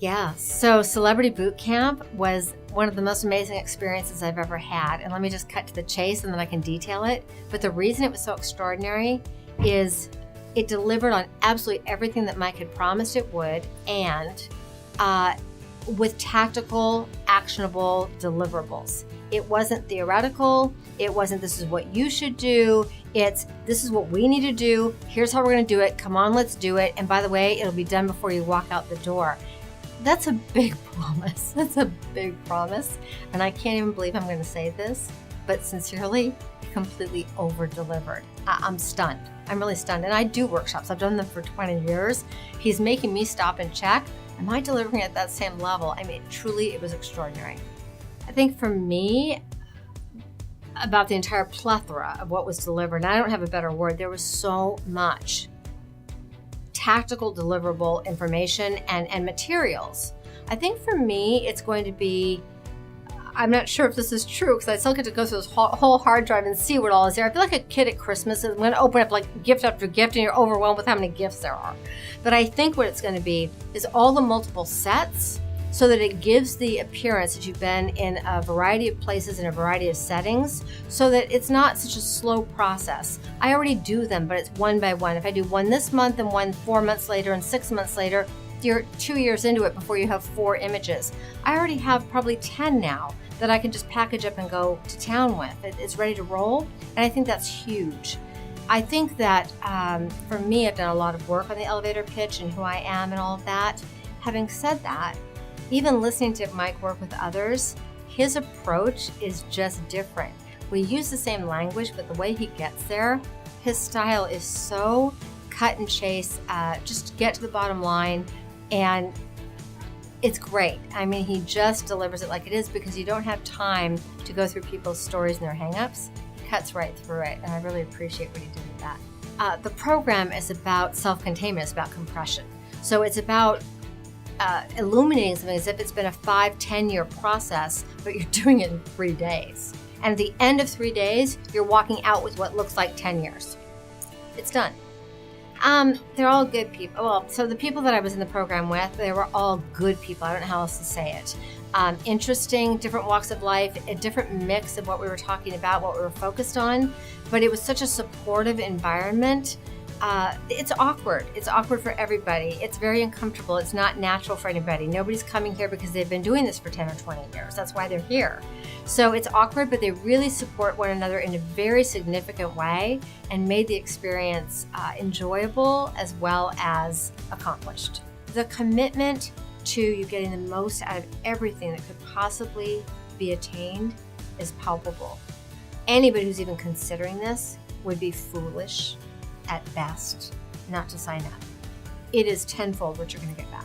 Yeah, so Celebrity Boot Camp was one of the most amazing experiences I've ever had. And let me just cut to the chase and then I can detail it. But the reason it was so extraordinary is it delivered on absolutely everything that Mike had promised it would, and with tactical, actionable deliverables. It wasn't theoretical. It wasn't, this is what you should do. It's, this is what we need to do. Here's how we're going to do it. Come on, let's do it. And by the way, it'll be done before you walk out the door. That's a big promise. That's a big promise. And I can't even believe I'm going to say this, but sincerely, completely over-delivered. I'm stunned. I'm really stunned. And I do workshops. I've done them for 20 years. He's making me stop and check. Am I delivering at that same level? I mean, truly, it was extraordinary. I think for me, about the entire plethora of what was delivered, and I don't have a better word, there was so much tactical deliverable information and materials. I think for me, it's going to be, I'm not sure if this is true because I still get to go through this whole hard drive and see what all is there. I feel like a kid at Christmas is going to open up like gift after gift and you're overwhelmed with how many gifts there are. But I think what it's going to be is all the multiple sets so that it gives the appearance that you've been in a variety of places in a variety of settings so that it's not such a slow process. I already do them, but it's one by one. If I do one this month and one 4 months later and 6 months later, you're 2 years into it before you have 4 images. I already have probably 10 now that I can just package up and go to town with. It's ready to roll, and I think that's huge. I think that for me, I've done a lot of work on the elevator pitch and who I am and all of that. Having said that, even listening to Mike work with others, his approach is just different. We use the same language, but the way he gets there, his style is so cut and chase, just get to the bottom line, and it's great. I mean, he just delivers it like it is because you don't have time to go through people's stories and their hangups. He cuts right through it, and I really appreciate what he did with that. The program is about self-containment, it's about compression. So it's about illuminating something as if it's been a 5-10 year process, but you're doing it in 3 days. And at the end of 3 days, you're walking out with what looks like 10 years. It's done. They're all good people. Well, so the people that I was in the program with, they were all good people. I don't know how else to say it. Interesting, different walks of life, a different mix of what we were talking about, what we were focused on, but it was such a supportive environment. It's awkward. It's awkward for everybody. It's very uncomfortable. It's not natural for anybody. Nobody's coming here because they've been doing this for 10 or 20 years. That's why they're here. So it's awkward, but they really support one another in a very significant way and made the experience enjoyable as well as accomplished. The commitment to you getting the most out of everything that could possibly be attained is palpable. Anybody who's even considering this would be foolish at best not to sign up. It is tenfold what you're going to get back.